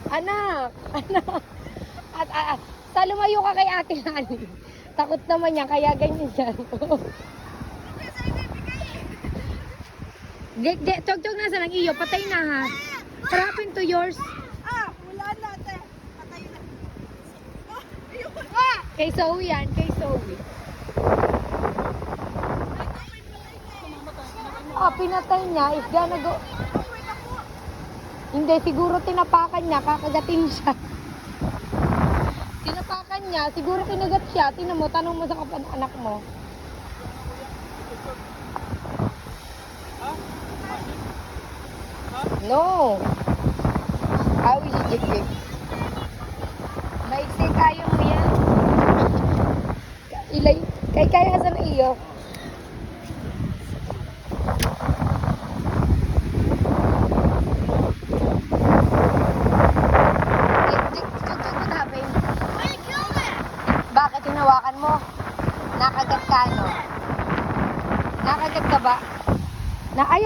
Anak! Anak! Sa lumayo ka kay Ate Lani. Takot naman niya, kaya ganyan siya. Chog-chog na sa nang iyo, patay na ha. What happened to yours? Wala na, ate. Patay na. Ayun. Kay Zoe yan, kay Zoe. Pinatay niya. Is gonna go... Hindi, siguro tinapakan niya, kakagatin siya. Tinapakan niya, siguro kinagat siya. Tingnan mo, tanong mo sa anak mo. No. How is it? Maiksi kayo mo yan. Ilay, kaya sa na iyo. Bakit hinawakan mo? Nakagat ka, no? Nakagat ka ba? Ay!